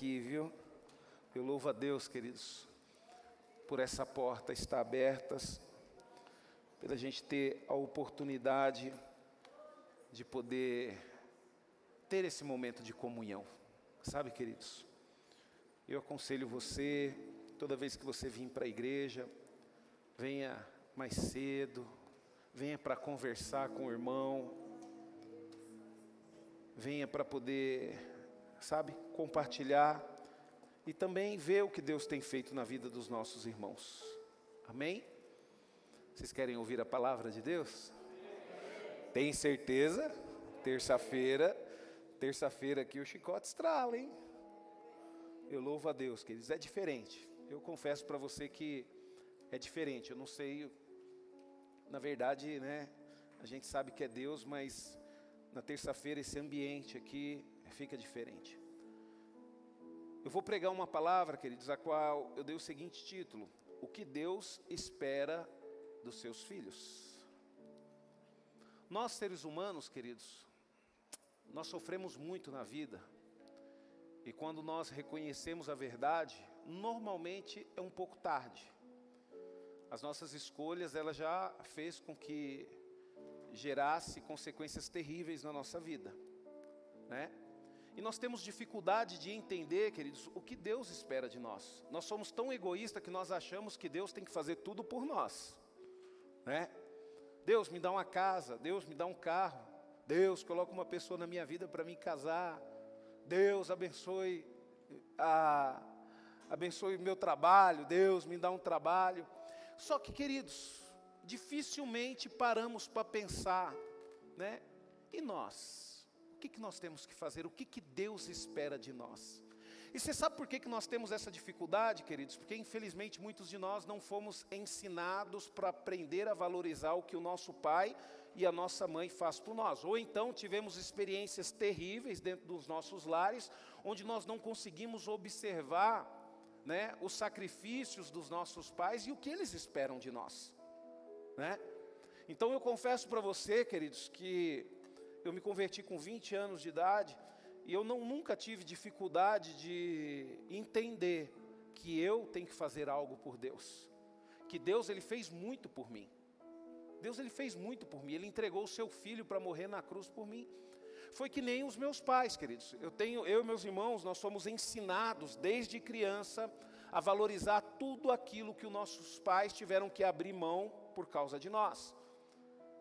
aqui, viu? Eu louvo a Deus, queridos, por essa porta estar aberta, pela gente ter a oportunidade de poder ter esse momento de comunhão. Sabe, queridos, eu aconselho você, toda vez que você vir para a igreja, venha mais cedo, venha para conversar com o irmão, venha para poder, sabe, compartilhar e também ver o que Deus tem feito na vida dos nossos irmãos. Amém? Vocês querem ouvir a palavra de Deus? Tem certeza? Terça-feira aqui o chicote estrala, hein? Eu louvo a Deus, queridos, é diferente. Eu confesso para você que é diferente. Eu não sei, na verdade, né? A gente sabe que é Deus, mas na terça-feira esse ambiente aqui fica diferente. Eu vou pregar uma palavra, queridos, a qual eu dei o seguinte título: o que Deus espera dos seus filhos. Nós, seres humanos, queridos, nós sofremos muito na vida. E quando nós reconhecemos a verdade, normalmente é um pouco tarde. As nossas escolhas, ela já fez com que gerasse consequências terríveis na nossa vida, né? E nós temos dificuldade de entender, queridos, o que Deus espera de nós. Nós somos tão egoístas que nós achamos que Deus tem que fazer tudo por nós, né? Deus me dá uma casa, Deus me dá um carro, Deus coloca uma pessoa na minha vida para me casar, Deus abençoe o meu trabalho, Deus me dá um trabalho. Só que, queridos, dificilmente paramos para pensar, né? E nós? O que nós temos que fazer? O que Deus espera de nós? E você sabe por que nós temos essa dificuldade, queridos? Porque infelizmente muitos de nós não fomos ensinados para aprender a valorizar o que o nosso pai e a nossa mãe faz por nós. Ou então tivemos experiências terríveis dentro dos nossos lares, onde nós não conseguimos observar, né, os sacrifícios dos nossos pais e o que eles esperam de nós, né? Então eu confesso para você, queridos, que eu me converti com 20 anos de idade e eu nunca tive dificuldade de entender que eu tenho que fazer algo por Deus. Que Deus, Ele fez muito por mim. Deus, Ele fez muito por mim. Ele entregou o seu filho para morrer na cruz por mim. Foi que nem os meus pais, queridos. Eu e meus irmãos, nós somos ensinados desde criança a valorizar tudo aquilo que os nossos pais tiveram que abrir mão por causa de nós.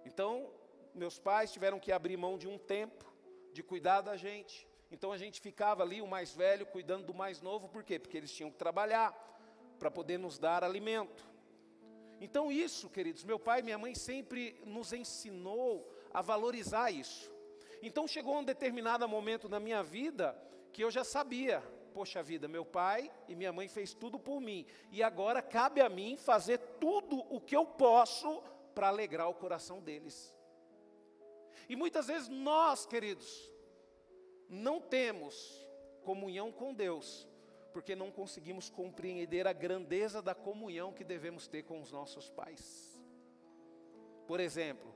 Então, meus pais tiveram que abrir mão de um tempo, de cuidar da gente. Então a gente ficava ali, o mais velho, cuidando do mais novo. Por quê? Porque eles tinham que trabalhar para poder nos dar alimento. Então isso, queridos, meu pai e minha mãe sempre nos ensinou a valorizar isso. Então chegou um determinado momento na minha vida que eu já sabia, poxa vida, meu pai e minha mãe fez tudo por mim. E agora cabe a mim fazer tudo o que eu posso para alegrar o coração deles. E muitas vezes nós, queridos, não temos comunhão com Deus, porque não conseguimos compreender a grandeza da comunhão que devemos ter com os nossos pais. Por exemplo,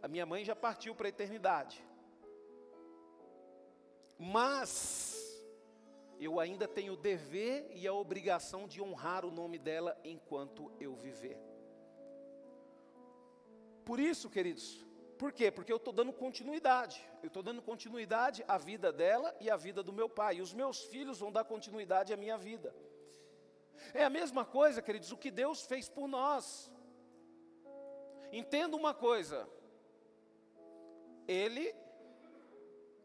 a minha mãe já partiu para a eternidade, mas eu ainda tenho o dever e a obrigação de honrar o nome dela enquanto eu viver. Por isso, queridos, por quê? Porque eu estou dando continuidade. Eu estou dando continuidade à vida dela e à vida do meu pai. E os meus filhos vão dar continuidade à minha vida. É a mesma coisa, queridos, o que Deus fez por nós. Entenda uma coisa. Ele,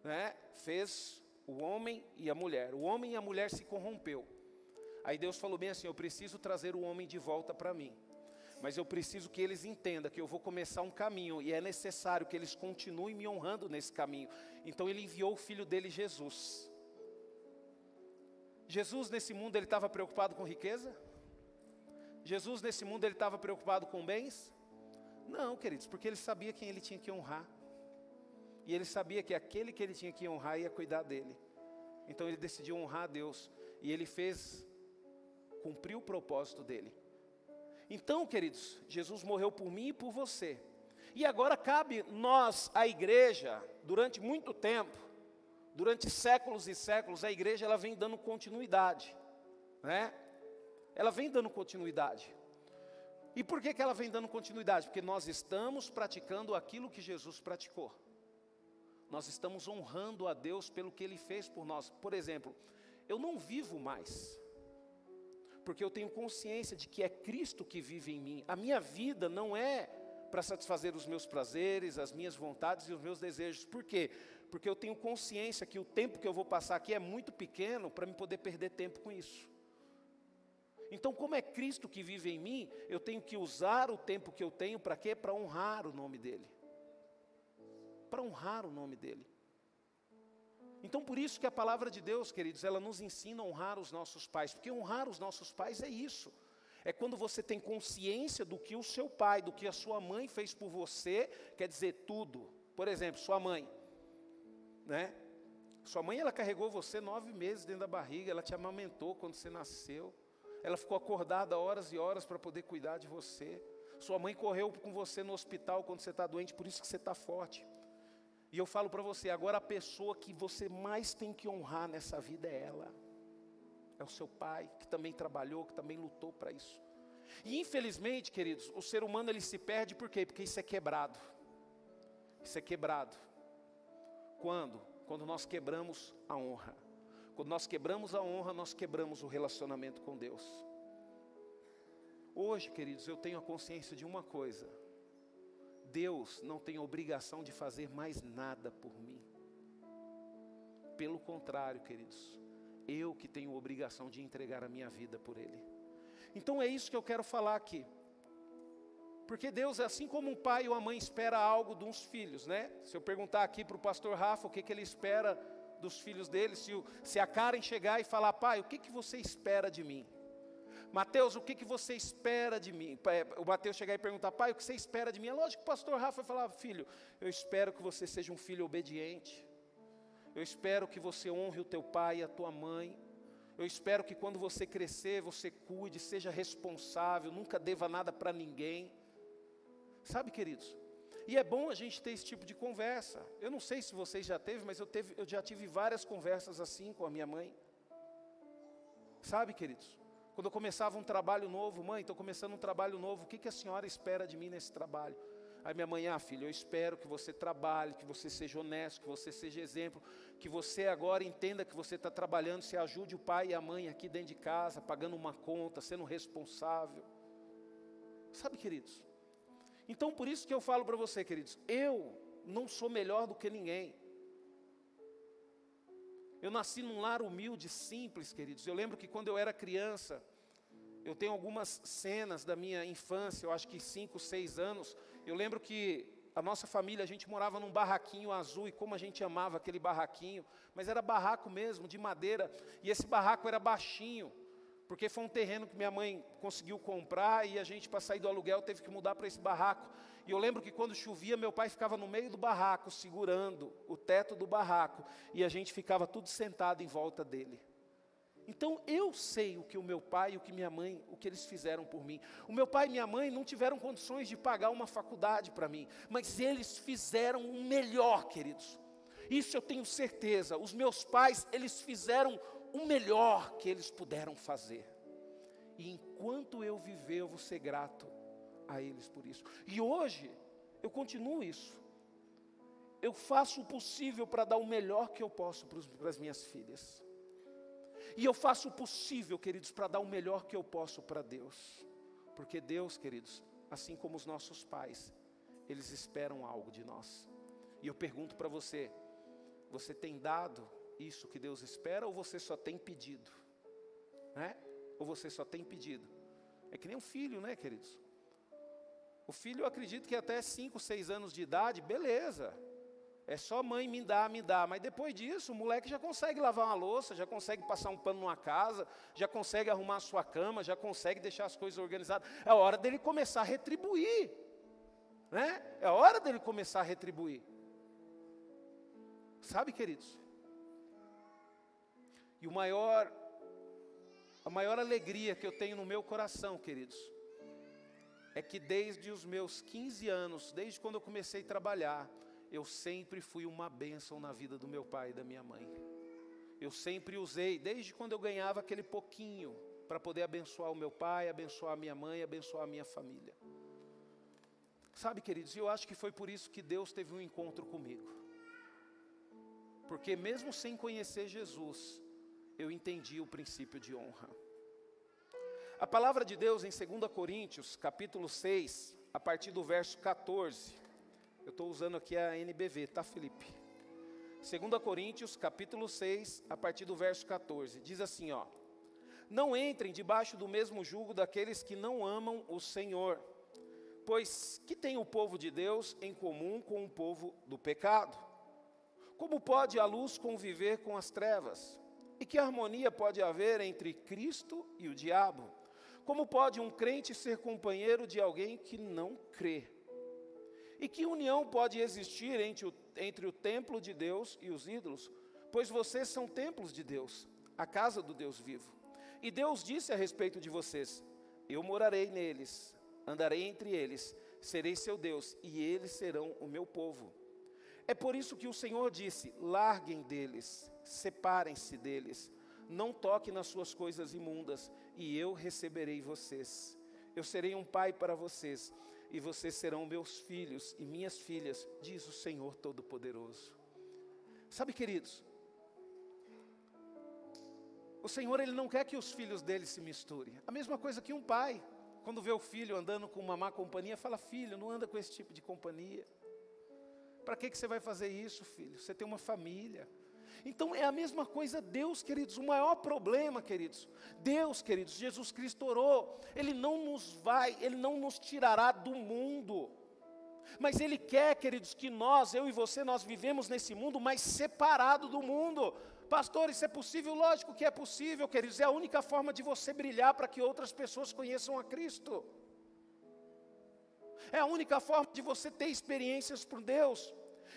né, fez o homem e a mulher. O homem e a mulher se corrompeu. Aí Deus falou bem assim: eu preciso trazer o homem de volta para mim. Mas eu preciso que eles entendam que eu vou começar um caminho e é necessário que eles continuem me honrando nesse caminho. Então Ele enviou o Filho dele, Jesus. Jesus nesse mundo, Ele estava preocupado com riqueza? Jesus nesse mundo, Ele estava preocupado com bens? Não, queridos, porque Ele sabia quem Ele tinha que honrar. E Ele sabia que aquele que Ele tinha que honrar ia cuidar dele. Então Ele decidiu honrar a Deus. E Ele cumpriu o propósito dele. Então, queridos, Jesus morreu por mim e por você. E agora cabe nós, a igreja, durante muito tempo, Durante séculos e séculos, a igreja ela vem dando continuidade, né? Ela vem dando continuidade. E por que ela vem dando continuidade? Porque nós estamos praticando aquilo que Jesus praticou. Nós estamos honrando a Deus pelo que Ele fez por nós. Por exemplo, eu não vivo mais, porque eu tenho consciência de que é Cristo que vive em mim. A minha vida não é para satisfazer os meus prazeres, as minhas vontades e os meus desejos. Por quê? Porque eu tenho consciência que o tempo que eu vou passar aqui é muito pequeno para me poder perder tempo com isso. Então, como é Cristo que vive em mim, eu tenho que usar o tempo que eu tenho para quê? Para honrar o nome dEle. Para honrar o nome dEle. Então, por isso que a palavra de Deus, queridos, ela nos ensina a honrar os nossos pais. Porque honrar os nossos pais é isso. É quando você tem consciência do que o seu pai, do que a sua mãe fez por você, quer dizer tudo. Por exemplo, sua mãe, né? Sua mãe, ela carregou você 9 meses dentro da barriga, ela te amamentou quando você nasceu. Ela ficou acordada horas e horas para poder cuidar de você. Sua mãe correu com você no hospital quando você está doente, por isso que você está forte. E eu falo para você, agora a pessoa que você mais tem que honrar nessa vida é ela. É o seu pai, que também trabalhou, que também lutou para isso. E infelizmente, queridos, o ser humano ele se perde por quê? Porque isso é quebrado. Isso é quebrado. Quando? Quando nós quebramos a honra. Quando nós quebramos a honra, nós quebramos o relacionamento com Deus. Hoje, queridos, eu tenho a consciência de uma coisa. Deus não tem obrigação de fazer mais nada por mim. Pelo contrário, queridos, eu que tenho obrigação de entregar a minha vida por Ele. Então é isso que eu quero falar aqui. Porque Deus, assim como um pai ou a mãe espera algo de uns filhos, né? Se eu perguntar aqui para o pastor Rafa o que ele espera dos filhos dele, se a Karen chegar e falar, pai, o que você espera de mim? Mateus, o que você espera de mim? O Mateus chegar e perguntar, pai, o que você espera de mim? É lógico que o pastor Rafa vai falar, filho, eu espero que você seja um filho obediente. Eu espero que você honre o teu pai e a tua mãe. Eu espero que quando você crescer, você cuide, seja responsável, nunca deva nada para ninguém. Sabe, queridos? E é bom a gente ter esse tipo de conversa. Eu não sei se vocês já teve, mas eu já tive várias conversas assim com a minha mãe. Sabe, queridos? Quando eu começava um trabalho novo, mãe, estou começando um trabalho novo, o que a senhora espera de mim nesse trabalho? Aí minha mãe, filho, eu espero que você trabalhe, que você seja honesto, que você seja exemplo, que você agora entenda que você está trabalhando, se ajude o pai e a mãe aqui dentro de casa, pagando uma conta, sendo responsável. Sabe, queridos? Então, por isso que eu falo para você, queridos, eu não sou melhor do que ninguém. Eu nasci num lar humilde, simples, queridos. Eu lembro que quando eu era criança, eu tenho algumas cenas da minha infância, eu acho que 5, 6 anos. Eu lembro que a nossa família, a gente morava num barraquinho azul, e como a gente amava aquele barraquinho. Mas era barraco mesmo, de madeira, e esse barraco era baixinho. Porque foi um terreno que minha mãe conseguiu comprar e a gente, para sair do aluguel, teve que mudar para esse barraco. E eu lembro que quando chovia, meu pai ficava no meio do barraco, segurando o teto do barraco. E a gente ficava tudo sentado em volta dele. Então eu sei o que o meu pai e o que minha mãe, o que eles fizeram por mim. O meu pai e minha mãe não tiveram condições de pagar uma faculdade para mim. Mas eles fizeram o melhor, queridos. Isso eu tenho certeza. Os meus pais, eles fizeram o melhor que eles puderam fazer. E enquanto eu viver, eu vou ser grato a eles por isso. E hoje, eu continuo isso. Eu faço o possível para dar o melhor que eu posso para as minhas filhas. E eu faço o possível, queridos, para dar o melhor que eu posso para Deus. Porque Deus, queridos, assim como os nossos pais, eles esperam algo de nós. E eu pergunto para você, você tem dado isso que Deus espera, ou você só tem pedido? Né? Ou você só tem pedido? É que nem um filho, né, queridos? O filho, eu acredito que até 5, 6 anos de idade, beleza. É só mãe me dá. Mas depois disso, o moleque já consegue lavar uma louça, já consegue passar um pano numa casa, já consegue arrumar a sua cama, já consegue deixar as coisas organizadas. É hora dele começar a retribuir. Né? É hora dele começar a retribuir. Sabe, queridos? E a maior alegria que eu tenho no meu coração, queridos, é que desde os meus 15 anos, desde quando eu comecei a trabalhar, eu sempre fui uma bênção na vida do meu pai e da minha mãe. Eu sempre usei, desde quando eu ganhava aquele pouquinho, para poder abençoar o meu pai, abençoar a minha mãe, abençoar a minha família. Sabe, queridos, eu acho que foi por isso que Deus teve um encontro comigo. Porque mesmo sem conhecer Jesus, eu entendi o princípio de honra. A palavra de Deus em 2 Coríntios, capítulo 6, a partir do verso 14. Eu estou usando aqui a NBV, tá, Felipe? 2 Coríntios, capítulo 6, a partir do verso 14. Diz assim, ó. Não entrem debaixo do mesmo jugo daqueles que não amam o Senhor. Pois que tem o povo de Deus em comum com o povo do pecado? Como pode a luz conviver com as trevas? E que harmonia pode haver entre Cristo e o diabo? Como pode um crente ser companheiro de alguém que não crê? E que união pode existir entre o templo de Deus e os ídolos? Pois vocês são templos de Deus, a casa do Deus vivo. E Deus disse a respeito de vocês, eu morarei neles, andarei entre eles, serei seu Deus, e eles serão o meu povo. É por isso que o Senhor disse, larguem deles, separem-se deles, não toquem nas suas coisas imundas, e eu receberei vocês. Eu serei um pai para vocês, e vocês serão meus filhos e minhas filhas, diz o Senhor Todo-Poderoso. Sabe, queridos, o Senhor, Ele não quer que os filhos dele se misturem. A mesma coisa que um pai, quando vê o filho andando com uma má companhia, fala, filho, não anda com esse tipo de companhia. Para que você vai fazer isso, filho? Você tem uma família. Então é a mesma coisa Deus, queridos, o maior problema, queridos, Deus, queridos, Jesus Cristo orou, Ele não nos tirará do mundo, mas Ele quer, queridos, que nós, eu e você, nós vivemos nesse mundo, mas separado do mundo. Pastor, isso é possível? Lógico que é possível, queridos, é a única forma de você brilhar para que outras pessoas conheçam a Cristo. É a única forma de você ter experiências com Deus.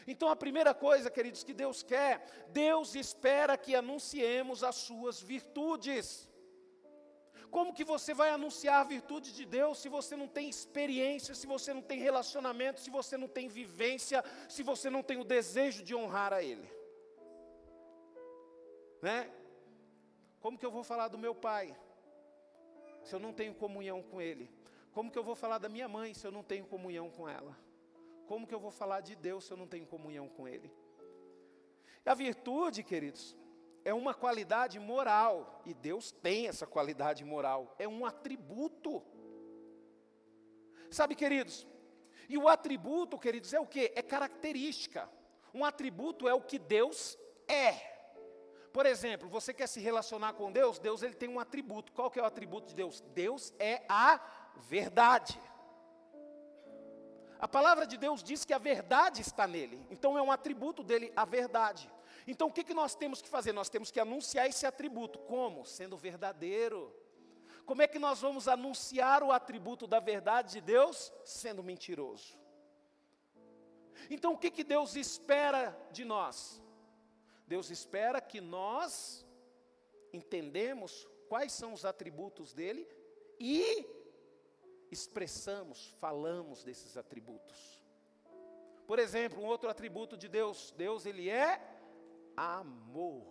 Então a primeira coisa, queridos, que Deus quer, Deus espera que anunciemos as suas virtudes. Como que você vai anunciar a virtude de Deus se você não tem experiência, se você não tem relacionamento, se você não tem vivência, se você não tem o desejo de honrar a Ele? Né? Como que eu vou falar do meu pai, se eu não tenho comunhão com Ele? Como que eu vou falar da minha mãe, se eu não tenho comunhão com ela? Como que eu vou falar de Deus, se eu não tenho comunhão com Ele? A virtude, queridos, é uma qualidade moral, e Deus tem essa qualidade moral, é um atributo. Sabe, queridos, e o atributo, queridos, é o quê? É característica. Um atributo é o que Deus é. Por exemplo, você quer se relacionar com Deus? Deus, Ele tem um atributo. Qual que é o atributo de Deus? Deus é a verdade. A palavra de Deus diz que a verdade está nele. Então é um atributo dele, a verdade. Então o que nós temos que fazer? Nós temos que anunciar esse atributo. Como? Sendo verdadeiro. Como é que nós vamos anunciar o atributo da verdade de Deus? Sendo mentiroso. Então o que Deus espera de nós? Deus espera que nós entendemos quais são os atributos dele e expressamos, falamos desses atributos. Por exemplo, um outro atributo de Deus, Deus, Ele é amor.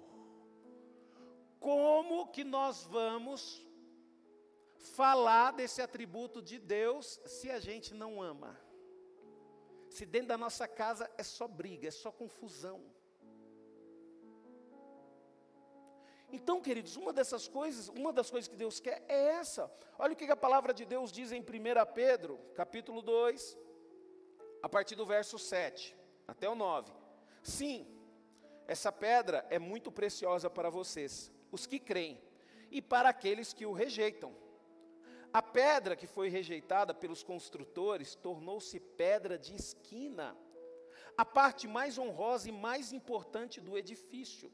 Como que nós vamos falar desse atributo de Deus se a gente não ama? Se dentro da nossa casa é só briga, é só confusão. Então, queridos, uma das coisas que Deus quer é essa. Olha o que a palavra de Deus diz em 1 Pedro, capítulo 2, a partir do verso 7 até o 9. Sim, essa pedra é muito preciosa para vocês, os que creem, e para aqueles que o rejeitam. A pedra que foi rejeitada pelos construtores tornou-se pedra de esquina, a parte mais honrosa e mais importante do edifício.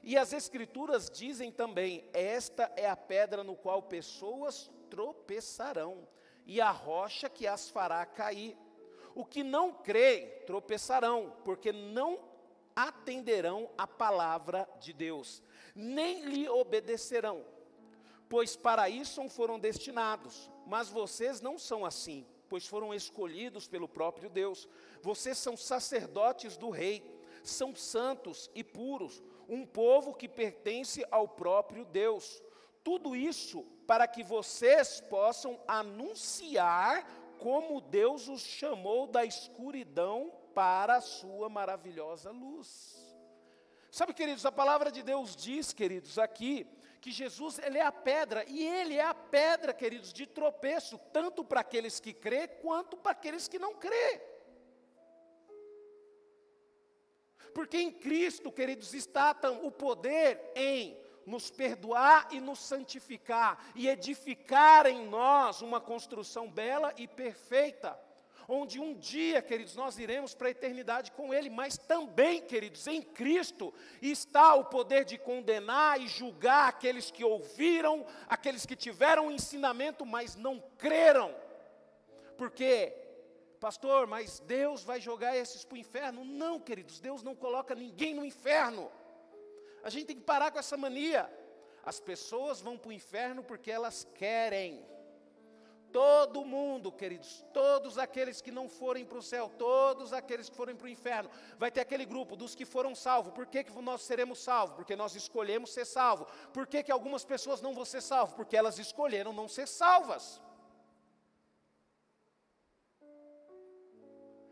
E as Escrituras dizem também, esta é a pedra no qual pessoas tropeçarão, e a rocha que as fará cair. O que não crê, tropeçarão, porque não atenderão à palavra de Deus, nem lhe obedecerão, pois para isso foram destinados. Mas vocês não são assim, pois foram escolhidos pelo próprio Deus. Vocês são sacerdotes do Rei, são santos e puros, um povo que pertence ao próprio Deus. Tudo isso para que vocês possam anunciar como Deus os chamou da escuridão para a sua maravilhosa luz. Sabe, queridos, a palavra de Deus diz, queridos, aqui, que Jesus, ele é a pedra, e ele é a pedra, queridos, de tropeço, tanto para aqueles que crê, quanto para aqueles que não crê. Porque em Cristo, queridos, está o poder em nos perdoar e nos santificar, e edificar em nós uma construção bela e perfeita, onde um dia, queridos, nós iremos para a eternidade com Ele, mas também, queridos, em Cristo está o poder de condenar e julgar aqueles que ouviram, aqueles que tiveram ensinamento, mas não creram. Porque, pastor, mas Deus vai jogar esses para o inferno? Não, queridos, Deus não coloca ninguém no inferno. A gente tem que parar com essa mania. As pessoas vão para o inferno porque elas querem. Todo mundo, queridos, todos aqueles que não forem para o céu, todos aqueles que forem para o inferno, vai ter aquele grupo dos que foram salvos. Por que nós seremos salvos? Porque nós escolhemos ser salvos. Por que algumas pessoas não vão ser salvas? Porque elas escolheram não ser salvas.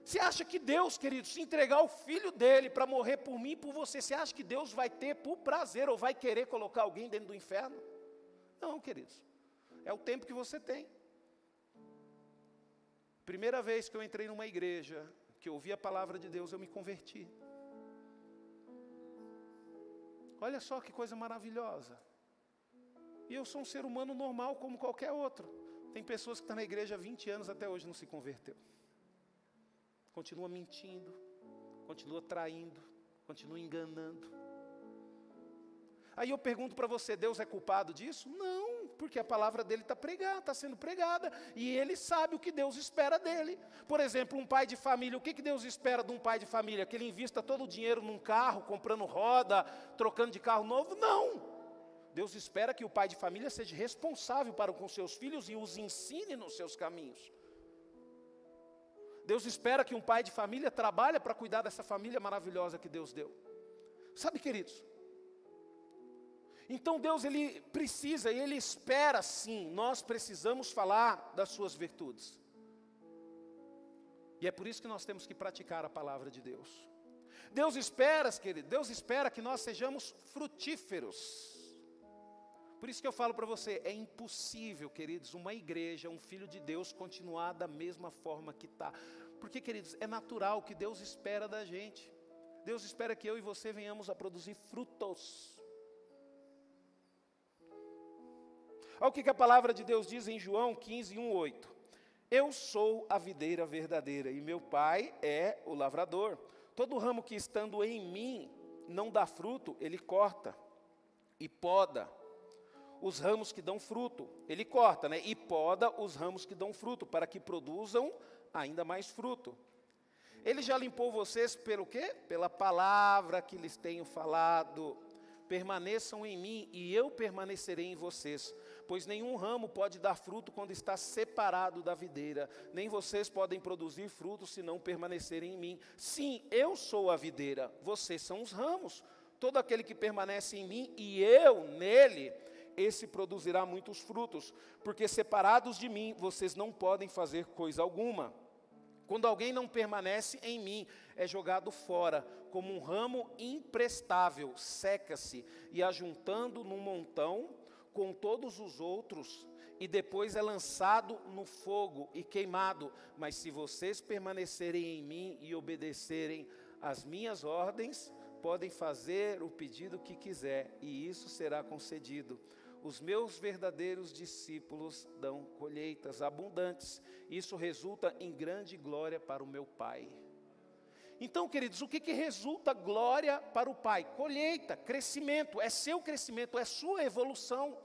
Você acha que Deus, queridos, se entregar o Filho dele para morrer por mim e por você, você acha que Deus vai ter por prazer ou vai querer colocar alguém dentro do inferno? Não, queridos, é o tempo que você tem. Primeira vez que eu entrei numa igreja, que eu ouvi a palavra de Deus, eu me converti. Olha só que coisa maravilhosa. E eu sou um ser humano normal como qualquer outro. Tem pessoas que estão na igreja há 20 anos até hoje não se converteu. Continua mentindo, continua traindo, continua enganando. Aí eu pergunto para você, Deus é culpado disso? Não, porque a palavra dele está sendo pregada, e ele sabe o que Deus espera dele. Por exemplo, um pai de família, o que Deus espera de um pai de família? Que ele invista todo o dinheiro num carro, comprando roda, trocando de carro novo? Não. Deus espera que o pai de família seja responsável para com seus filhos e os ensine nos seus caminhos. Deus espera que um pai de família trabalhe para cuidar dessa família maravilhosa que Deus deu. Sabe, queridos? Então Deus, ele precisa, ele espera sim, nós precisamos falar das suas virtudes. E é por isso que nós temos que praticar a palavra de Deus. Deus espera, querido, Deus espera que nós sejamos frutíferos. Por isso que eu falo para você, é impossível, queridos, uma igreja, um filho de Deus continuar da mesma forma que está. Porque, queridos, é natural que Deus espera da gente. Deus espera que eu e você venhamos a produzir frutos. Olha o que a palavra de Deus diz em João 15, 1:8. Eu sou a videira verdadeira e meu pai é o lavrador. Todo ramo que estando em mim não dá fruto, ele corta e poda. Os ramos que dão fruto, ele corta, né? E poda os ramos que dão fruto, para que produzam ainda mais fruto. Ele já limpou vocês pelo quê? Pela palavra que lhes tenho falado. Permaneçam em mim e eu permanecerei em vocês. Pois nenhum ramo pode dar fruto quando está separado da videira. Nem vocês podem produzir fruto se não permanecerem em mim. Sim, eu sou a videira, vocês são os ramos. Todo aquele que permanece em mim e eu nele, esse produzirá muitos frutos, porque separados de mim, vocês não podem fazer coisa alguma. Quando alguém não permanece em mim, é jogado fora, como um ramo imprestável, seca-se, e ajuntando num montão com todos os outros, e depois é lançado no fogo e queimado. Mas se vocês permanecerem em mim e obedecerem às minhas ordens, podem fazer o pedido que quiser, e isso será concedido. Os meus verdadeiros discípulos dão colheitas abundantes. Isso resulta em grande glória para o meu Pai. Então, queridos, o que resulta glória para o Pai? Colheita, crescimento, é seu crescimento, é sua evolução.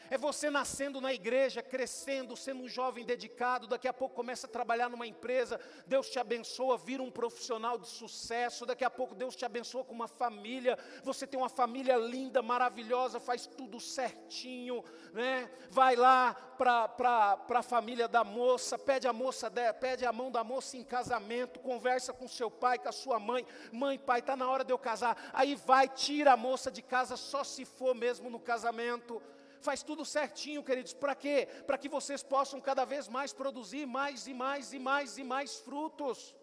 É você nascendo na igreja, crescendo, sendo um jovem dedicado, daqui a pouco começa a trabalhar numa empresa, Deus te abençoa, vira um profissional de sucesso, daqui a pouco Deus te abençoa com uma família, você tem uma família linda, maravilhosa, faz tudo certinho, né? Vai lá para a família da moça, pede a mão da moça em casamento, conversa com seu pai, com a sua mãe, mãe, pai, está na hora de eu casar, aí vai, tira a moça de casa, só se for mesmo no casamento. Faz tudo certinho, queridos, para quê? Para que vocês possam cada vez mais produzir mais e mais e mais e mais frutos.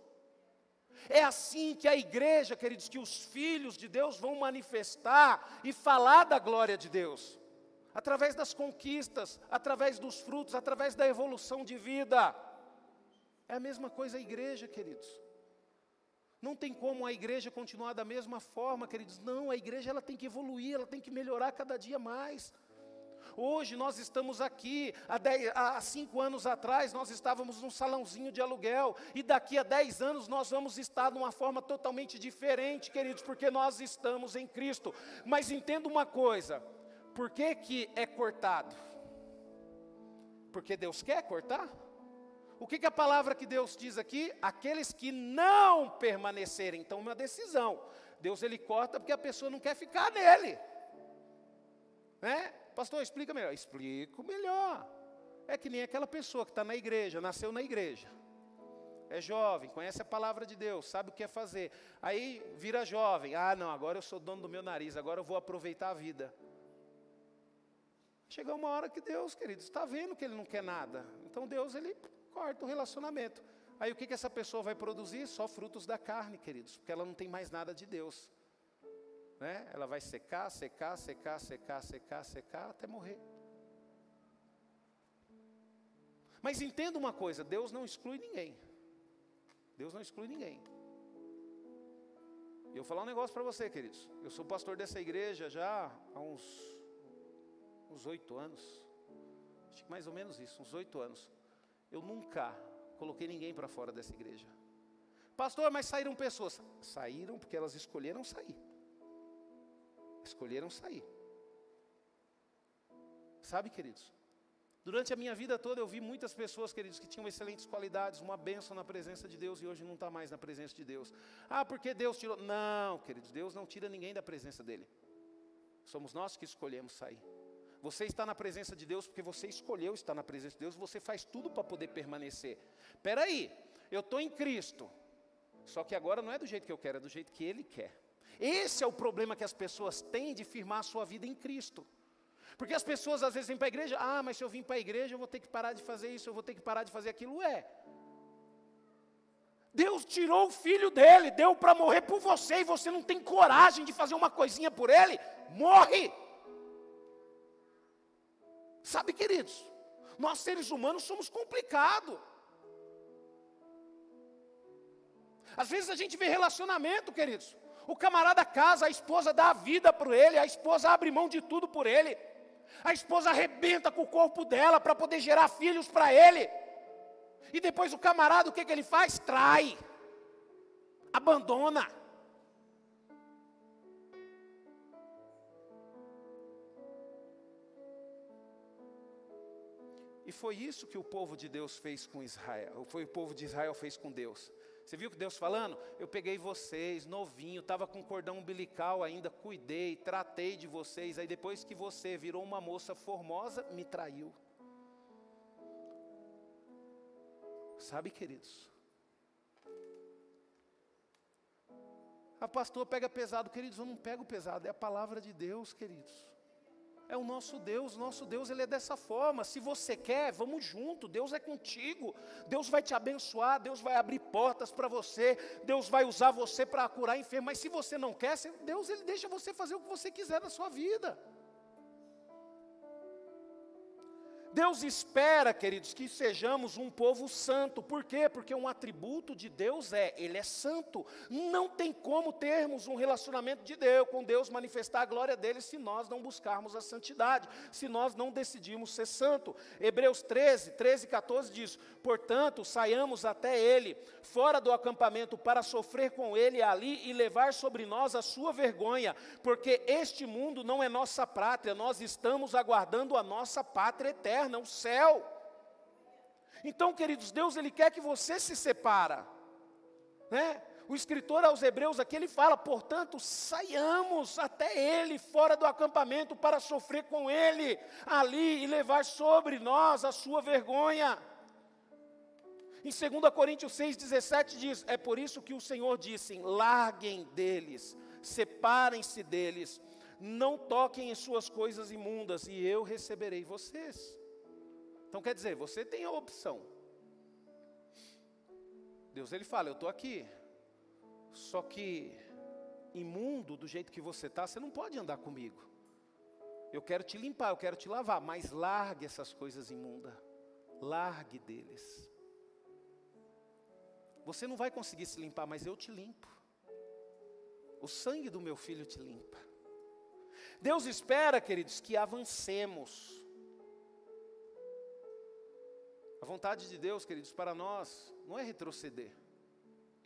É assim que a igreja, queridos, que os filhos de Deus vão manifestar e falar da glória de Deus. Através das conquistas, através dos frutos, através da evolução de vida. É a mesma coisa a igreja, queridos. Não tem como a igreja continuar da mesma forma, queridos. Não, a igreja ela tem que evoluir, ela tem que melhorar cada dia mais. Hoje nós estamos aqui, há 5 anos atrás nós estávamos num salãozinho de aluguel, e daqui a 10 anos nós vamos estar de uma forma totalmente diferente, queridos, porque nós estamos em Cristo. Mas entenda uma coisa, por que é cortado? Porque Deus quer cortar? O que a palavra que Deus diz aqui? Aqueles que não permanecerem. Então uma decisão, Deus ele corta porque a pessoa não quer ficar nele, né? Pastor, explica melhor. Explico melhor. É que nem aquela pessoa que está na igreja, nasceu na igreja. É jovem, conhece a palavra de Deus, sabe o que é fazer. Aí vira jovem. Ah, não, agora eu sou dono do meu nariz, agora eu vou aproveitar a vida. Chega uma hora que Deus, queridos, está vendo que ele não quer nada. Então Deus, ele corta o relacionamento. Aí o que essa pessoa vai produzir? Só frutos da carne, queridos, porque ela não tem mais nada de Deus. Né? Ela vai secar, secar, secar, secar, secar, secar, até morrer. Mas entenda uma coisa, Deus não exclui ninguém. Deus não exclui ninguém. E eu vou falar um negócio para você, queridos. Eu sou pastor dessa igreja já há uns 8 anos. Acho que mais ou menos isso, uns 8 anos. Eu nunca coloquei ninguém para fora dessa igreja. Pastor, mas saíram pessoas. Saíram porque elas escolheram sair. Escolheram sair. Sabe, queridos? Durante a minha vida toda eu vi muitas pessoas, queridos, que tinham excelentes qualidades, uma bênção na presença de Deus e hoje não está mais na presença de Deus. Ah, porque Deus tirou? Não, queridos, Deus não tira ninguém da presença dEle. Somos nós que escolhemos sair. Você está na presença de Deus porque você escolheu estar na presença de Deus, você faz tudo para poder permanecer. Espera aí, eu estou em Cristo, só que agora não é do jeito que eu quero, é do jeito que Ele quer. Esse é o problema que as pessoas têm de firmar a sua vida em Cristo. Porque as pessoas às vezes vêm para a igreja, ah, mas se eu vim para a igreja eu vou ter que parar de fazer isso, eu vou ter que parar de fazer aquilo. Deus tirou o filho dele, deu para morrer por você, e você não tem coragem de fazer uma coisinha por ele, morre. Sabe, queridos, nós seres humanos somos complicados. Às vezes a gente vê relacionamento, queridos, o camarada casa, a esposa dá a vida por ele, a esposa abre mão de tudo por ele, a esposa arrebenta com o corpo dela para poder gerar filhos para ele, e depois o camarada, o que ele faz? Trai, abandona. E foi isso que o povo de Deus fez com Israel, foi o povo de Israel fez com Deus. Você viu que Deus falando? Eu peguei vocês, novinho, estava com cordão umbilical ainda, cuidei, tratei de vocês. Aí depois que você virou uma moça formosa, me traiu. Sabe, queridos? A pastor pega pesado, queridos, eu não pego pesado, é a palavra de Deus, queridos. É o nosso Deus ele é dessa forma. Se você quer, vamos junto, Deus é contigo, Deus vai te abençoar, Deus vai abrir portas para você, Deus vai usar você para curar enfermo, mas se você não quer, Deus ele deixa você fazer o que você quiser na sua vida. Deus espera, queridos, que sejamos um povo santo. Por quê? Porque um atributo de Deus Ele é santo. Não tem como termos um relacionamento de Deus, com Deus, manifestar a glória dele, se nós não buscarmos a santidade, se nós não decidirmos ser santo. Hebreus 13 e 14 diz: portanto, saiamos até ele, fora do acampamento, para sofrer com ele ali e levar sobre nós a sua vergonha, porque este mundo não é nossa pátria, nós estamos aguardando a nossa pátria eterna, o céu. Então, queridos, Deus ele quer que você se separa, né? O escritor aos Hebreus aqui ele fala: portanto, saiamos até ele, fora do acampamento, para sofrer com ele ali e levar sobre nós a sua vergonha. Em 2 Coríntios 6,17 diz: é por isso que o Senhor disse: larguem deles, separem-se deles, não toquem em suas coisas imundas, e eu receberei vocês. Então quer dizer, você tem a opção. Deus ele fala: eu estou aqui, só que imundo do jeito que você está, você não pode andar comigo. Eu quero te limpar, eu quero te lavar, mas largue essas coisas imundas, largue deles. Você não vai conseguir se limpar, mas eu te limpo. O sangue do meu filho te limpa. Deus espera, queridos, que avancemos. A vontade de Deus, queridos, para nós, não é retroceder,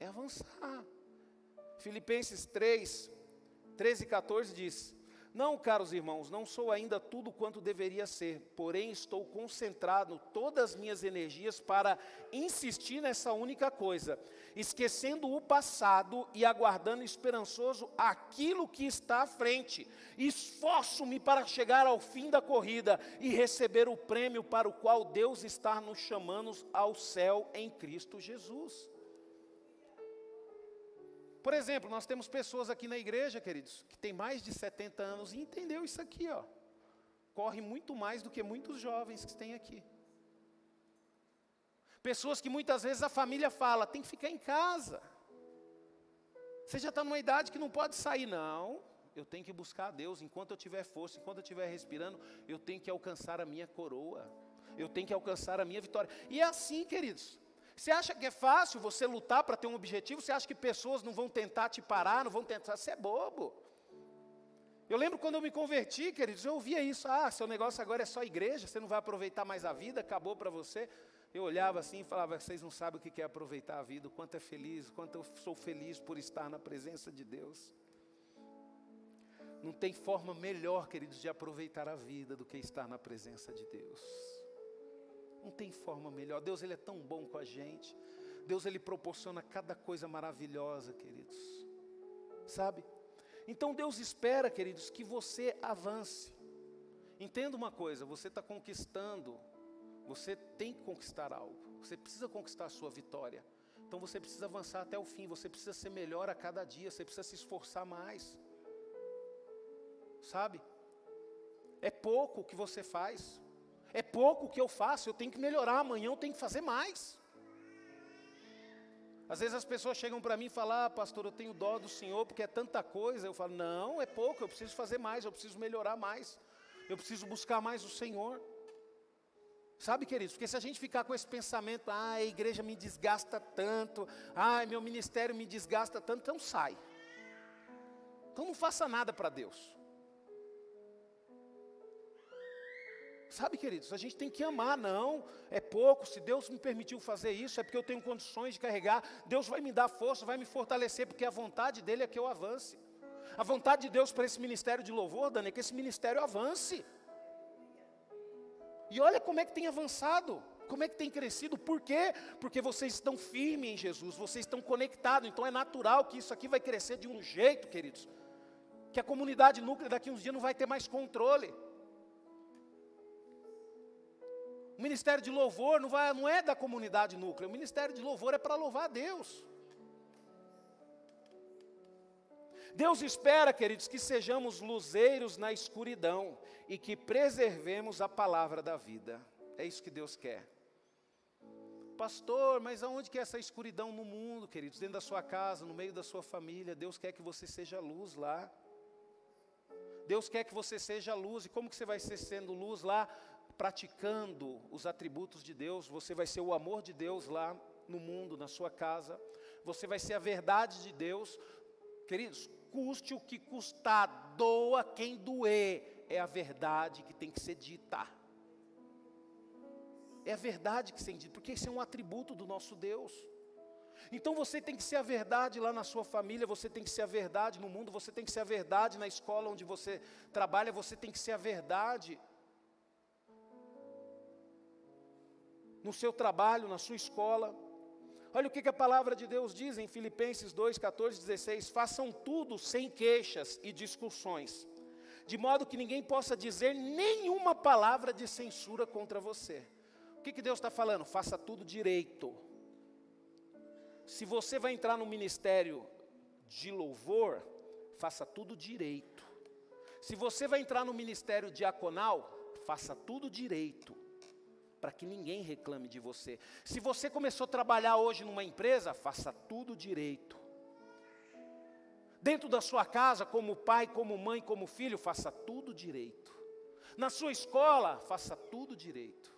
é avançar. Filipenses 3, 13 e 14 diz: não, caros irmãos, não sou ainda tudo quanto deveria ser, porém estou concentrado todas as minhas energias para insistir nessa única coisa, esquecendo o passado e aguardando esperançoso aquilo que está à frente. Esforço-me para chegar ao fim da corrida e receber o prêmio para o qual Deus está nos chamando ao céu em Cristo Jesus. Por exemplo, nós temos pessoas aqui na igreja, queridos, que tem mais de 70 anos e entendeu isso aqui, ó. Corre muito mais do que muitos jovens que tem aqui. Pessoas que muitas vezes a família fala: tem que ficar em casa. Você já está numa idade que não pode sair. Não, eu tenho que buscar a Deus. Enquanto eu tiver força, enquanto eu estiver respirando, eu tenho que alcançar a minha coroa. Eu tenho que alcançar a minha vitória. E é assim, queridos. Você acha que é fácil você lutar para ter um objetivo? Você acha que pessoas não vão tentar te parar, não vão tentar? Você é bobo. Eu lembro quando eu me converti, queridos, eu ouvia isso: ah, seu negócio agora é só igreja, você não vai aproveitar mais a vida, acabou para você. Eu olhava assim e falava: vocês não sabem o que é aproveitar a vida, o quanto é feliz, o quanto eu sou feliz por estar na presença de Deus. Não tem forma melhor, queridos, de aproveitar a vida do que estar na presença de Deus. Não tem forma melhor. Deus ele é tão bom com a gente. Deus ele proporciona cada coisa maravilhosa, queridos. Sabe? Então Deus espera, queridos, que você avance. Entenda uma coisa: você está conquistando, você tem que conquistar algo. Você precisa conquistar a sua vitória. Então você precisa avançar até o fim. Você precisa ser melhor a cada dia. Você precisa se esforçar mais. Sabe? É pouco o que você faz. É pouco o que eu faço, eu tenho que melhorar, amanhã eu tenho que fazer mais. Às vezes as pessoas chegam para mim e falam: ah, pastor, eu tenho dó do Senhor porque é tanta coisa. Eu falo: não, é pouco, eu preciso fazer mais, eu preciso melhorar mais. Eu preciso buscar mais o Senhor. Sabe, queridos, porque se a gente ficar com esse pensamento: ah, a igreja me desgasta tanto, ah, meu ministério me desgasta tanto, então sai. Então não faça nada para Deus. Sabe, queridos, a gente tem que amar. Não, é pouco, se Deus me permitiu fazer isso, é porque eu tenho condições de carregar. Deus vai me dar força, vai me fortalecer, porque a vontade dele é que eu avance. A vontade de Deus para esse ministério de louvor, Dani, é que esse ministério avance. E olha como é que tem avançado, como é que tem crescido. Por quê? Porque vocês estão firmes em Jesus, vocês estão conectados. Então é natural que isso aqui vai crescer de um jeito, queridos, que a comunidade núclea daqui a uns dias não vai ter mais controle. O ministério de louvor não é da comunidade núclea. O ministério de louvor é para louvar a Deus. Deus espera, queridos, que sejamos luzeiros na escuridão e que preservemos a palavra da vida. É isso que Deus quer. Pastor, mas aonde que é essa escuridão no mundo, queridos? Dentro da sua casa, no meio da sua família. Deus quer que você seja luz lá. Deus quer que você seja luz. E como que você vai ser sendo luz lá? praticando os atributos de Deus, você vai ser o amor de Deus lá no mundo, na sua casa, você vai ser a verdade de Deus. Queridos, custe o que custar, doa quem doer, é a verdade que tem que ser dita. É a verdade que tem que ser dita, porque esse é um atributo do nosso Deus. Então você tem que ser a verdade lá na sua família, você tem que ser a verdade no mundo, você tem que ser a verdade na escola onde você trabalha, você tem que ser a verdade no seu trabalho, na sua escola. Olha o que a palavra de Deus diz em Filipenses 2, 14, 16. Façam tudo sem queixas e discussões, de modo que ninguém possa dizer nenhuma palavra de censura contra você. O que Deus está falando? Faça tudo direito. Se você vai entrar no ministério de louvor, faça tudo direito. Se você vai entrar no ministério diaconal, faça tudo direito, para que ninguém reclame de você. Se você começou a trabalhar hoje numa empresa, faça tudo direito. Dentro da sua casa, como pai, como mãe, como filho, faça tudo direito. Na sua escola, faça tudo direito.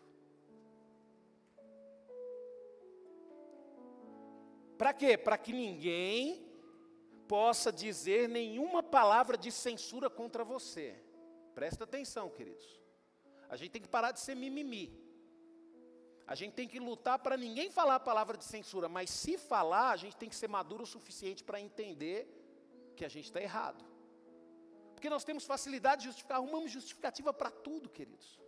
Para quê? Para que ninguém possa dizer nenhuma palavra de censura contra você. Presta atenção, queridos. A gente tem que parar de ser mimimi. A gente tem que lutar para ninguém falar a palavra de censura, mas se falar, a gente tem que ser maduro o suficiente para entender que a gente está errado. Porque nós temos facilidade de justificar, arrumamos justificativa para tudo, queridos.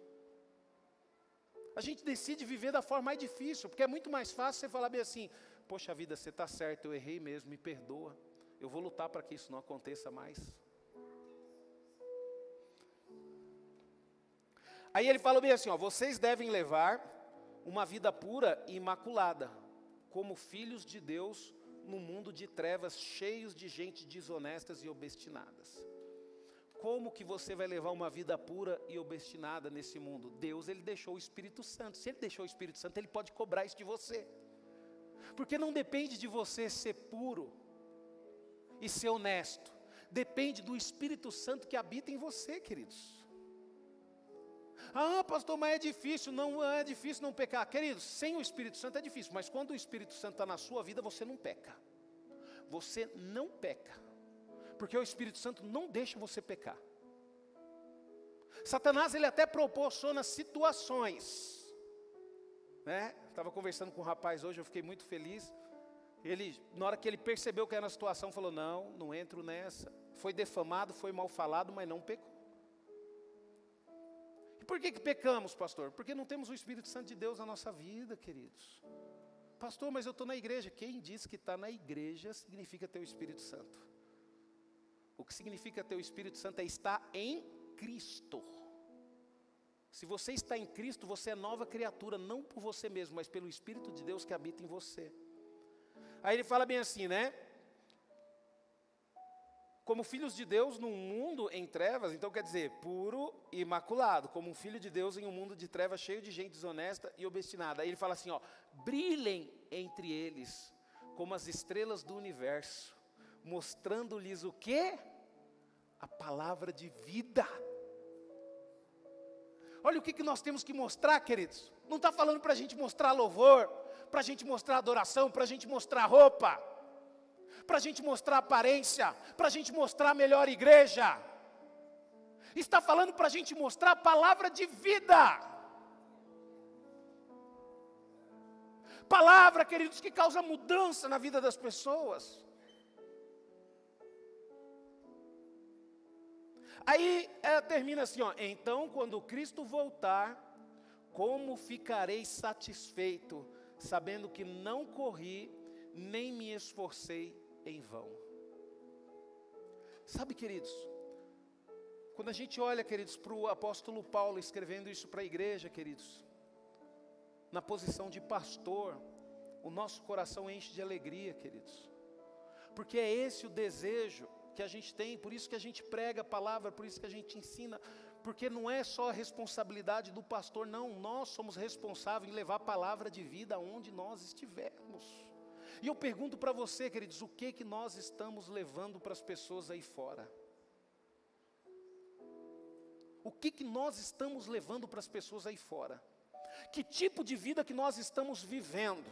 A gente decide viver da forma mais difícil, porque é muito mais fácil você falar bem assim: poxa vida, você está certo, eu errei mesmo, me perdoa. Eu vou lutar para que isso não aconteça mais. Aí ele fala bem assim, ó: vocês devem levar uma vida pura e imaculada, como filhos de Deus no mundo de trevas, cheios de gente desonestas e obstinadas. Como que você vai levar uma vida pura e obstinada nesse mundo? Deus, Ele deixou o Espírito Santo. Se Ele deixou o Espírito Santo, Ele pode cobrar isso de você. Porque não depende de você ser puro e ser honesto. Depende do Espírito Santo que habita em você, queridos. Ah, pastor, mas é difícil. Não é difícil não pecar. Queridos, sem o Espírito Santo é difícil. Mas quando o Espírito Santo está na sua vida, você não peca. Você não peca. Porque o Espírito Santo não deixa você pecar. Satanás, ele até proporciona situações, né? Estava conversando com um rapaz hoje, eu fiquei muito feliz. Ele, na hora que ele percebeu que era a situação, falou: não entro nessa. Foi defamado, foi mal falado, mas não pecou. E por que pecamos, pastor? Porque não temos o Espírito Santo de Deus na nossa vida, queridos. Pastor, mas eu estou na igreja. Quem diz que está na igreja significa ter o Espírito Santo. O que significa ter o Espírito Santo é estar em Cristo. Se você está em Cristo, você é nova criatura, não por você mesmo, mas pelo Espírito de Deus que habita em você. Aí ele fala bem assim, né? Como filhos de Deus num mundo em trevas, então quer dizer, puro e imaculado, como um filho de Deus em um mundo de trevas cheio de gente desonesta e obstinada. Aí ele fala assim, ó: brilhem entre eles como as estrelas do universo, mostrando-lhes o quê? A palavra de vida. Olha o que nós temos que mostrar, queridos. Não está falando para a gente mostrar louvor, para a gente mostrar adoração, para a gente mostrar roupa, para a gente mostrar aparência, para a gente mostrar a melhor igreja. Está falando para a gente mostrar a palavra de vida. Palavra, queridos, que causa mudança na vida das pessoas. Aí termina assim, ó: então quando Cristo voltar, como ficarei satisfeito, sabendo que não corri, nem me esforcei em vão. Sabe, queridos, quando a gente olha, queridos, para o apóstolo Paulo escrevendo isso para a igreja, queridos, na posição de pastor, o nosso coração enche de alegria, queridos, porque é esse o desejo que a gente tem, por isso que a gente prega a palavra, por isso que a gente ensina, porque não é só a responsabilidade do pastor, não, nós somos responsáveis em levar a palavra de vida aonde nós estivermos. E eu pergunto para você, queridos, o que nós estamos levando para as pessoas aí fora? O que nós estamos levando para as pessoas aí fora? Que tipo de vida que nós estamos vivendo?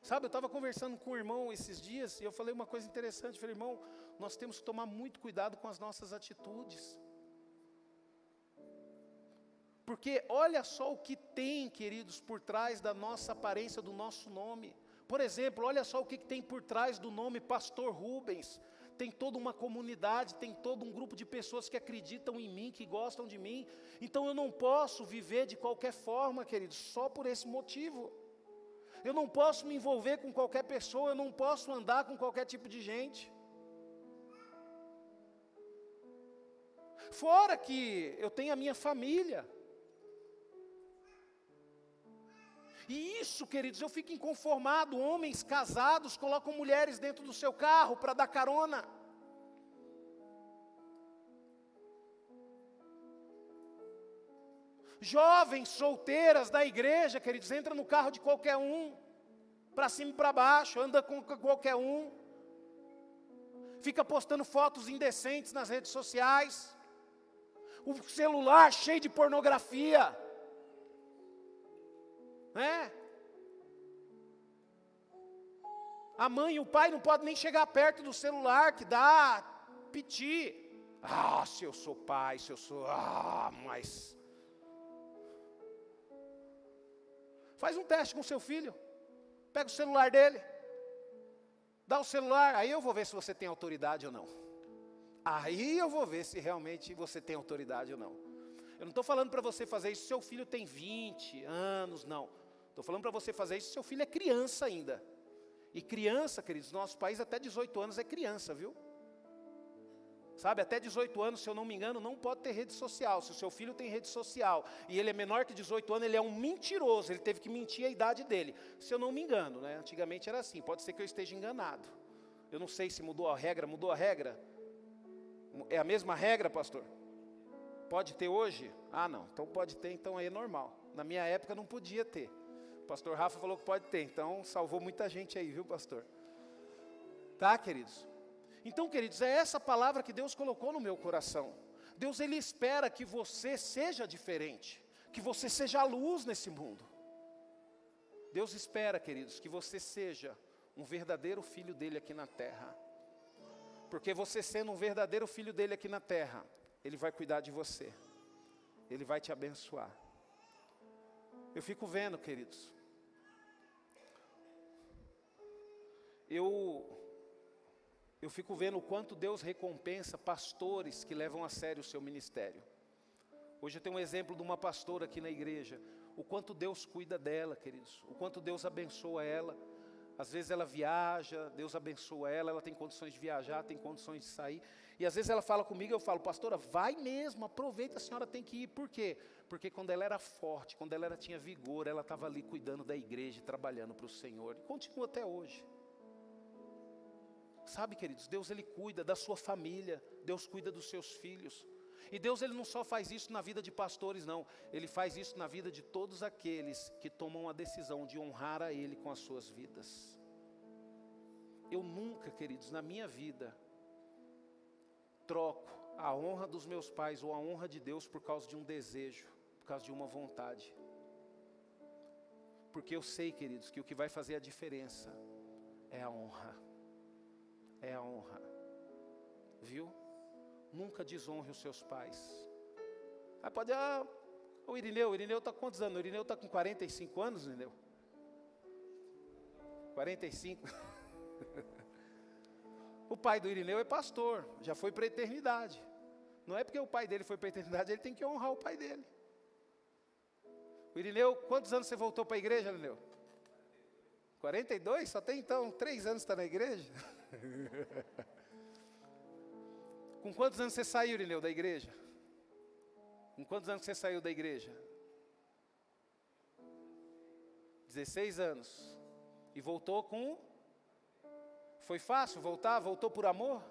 Sabe, eu estava conversando com um irmão esses dias, e eu falei uma coisa interessante, eu falei, irmão, nós temos que tomar muito cuidado com as nossas atitudes. Porque olha só o que tem, queridos, por trás da nossa aparência, do nosso nome. Por exemplo, olha só o que tem por trás do nome Pastor Rubens. Tem toda uma comunidade, tem todo um grupo de pessoas que acreditam em mim, que gostam de mim. Então eu não posso viver de qualquer forma, queridos, só por esse motivo. Eu não posso me envolver com qualquer pessoa, eu não posso andar com qualquer tipo de gente. Fora que eu tenho a minha família. E isso, queridos, eu fico inconformado. Homens casados colocam mulheres dentro do seu carro para dar carona. Jovens solteiras da igreja, queridos, entram no carro de qualquer um, para cima e para baixo, anda com qualquer um. Fica postando fotos indecentes nas redes sociais. O celular cheio de pornografia. A mãe e o pai não podem nem chegar perto do celular, que dá piti. Se eu sou pai, se eu sou... mas... Faz um teste com seu filho. Pega o celular dele. Dá o celular, aí eu vou ver se você tem autoridade ou não. Aí eu vou ver se realmente você tem autoridade ou não. Eu não estou falando para você fazer isso se seu filho tem 20 anos, não. Estou falando para você fazer isso se seu filho é criança ainda. E criança, queridos, no nosso país até 18 anos é criança, viu? Sabe, até 18 anos, se eu não me engano, não pode ter rede social. Se o seu filho tem rede social e ele é menor que 18 anos, ele é um mentiroso, ele teve que mentir a idade dele. Se eu não me engano, né? Antigamente era assim, pode ser que eu esteja enganado. Eu não sei se mudou a regra, É a mesma regra, pastor? Pode ter hoje? Não, então pode ter, então aí é normal. Na minha época não podia ter. O pastor Rafa falou que pode ter, então salvou muita gente aí, viu, pastor? Tá, queridos? Então, queridos, é essa palavra que Deus colocou no meu coração. Deus, Ele espera que você seja diferente, que você seja a luz nesse mundo. Deus espera, queridos, que você seja um verdadeiro filho dEle aqui na terra. Porque você sendo um verdadeiro filho dEle aqui na terra, Ele vai cuidar de você. Ele vai te abençoar. Eu fico vendo, queridos. Eu fico vendo o quanto Deus recompensa pastores que levam a sério o seu ministério. Hoje eu tenho um exemplo de uma pastora aqui na igreja. O quanto Deus cuida dela, queridos. O quanto Deus abençoa ela. Às vezes ela viaja, Deus abençoa ela, ela tem condições de viajar, tem condições de sair. E às vezes ela fala comigo, eu falo, pastora, vai mesmo, aproveita, a senhora tem que ir. Por quê? Porque quando ela era forte, quando ela tinha vigor, ela estava ali cuidando da igreja, trabalhando para o Senhor. E continua até hoje. Sabe, queridos, Deus Ele cuida da sua família, Deus cuida dos seus filhos. E Deus Ele não só faz isso na vida de pastores, não. Ele faz isso na vida de todos aqueles que tomam a decisão de honrar a Ele com as suas vidas. Eu nunca, queridos, na minha vida, troco a honra dos meus pais ou a honra de Deus por causa de um desejo, por causa de uma vontade. Porque eu sei, queridos, que o que vai fazer a diferença é a honra. É a honra. Viu? Nunca desonre os seus pais. Aí pode, o Irineu está com quantos anos? O Irineu está com 45 anos, Irineu? 45. O pai do Irineu é pastor, já foi para a eternidade. Não é porque o pai dele foi para a eternidade, ele tem que honrar o pai dele. O Irineu, quantos anos você voltou para a igreja, Irineu? 42? Só tem então 3 anos que está na igreja? Com quantos anos você saiu, Irineu, da igreja? Com quantos anos você saiu da igreja? 16 anos. E voltou com... Foi fácil voltar? Voltou por amor?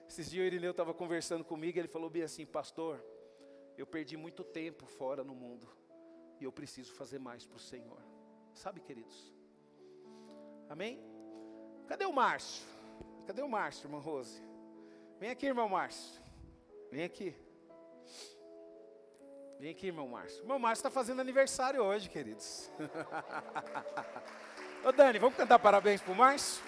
Esses dias o Irineu estava conversando comigo, ele falou bem assim, pastor, eu perdi muito tempo fora no mundo, e eu preciso fazer mais para o Senhor. Sabe, queridos? Amém? Cadê o Márcio? Cadê o Márcio, irmã Rose? Vem aqui, irmão Márcio. Vem aqui. Vem aqui, irmão Márcio. Irmão Márcio está fazendo aniversário hoje, queridos. Ô Dani, vamos cantar parabéns para o Márcio?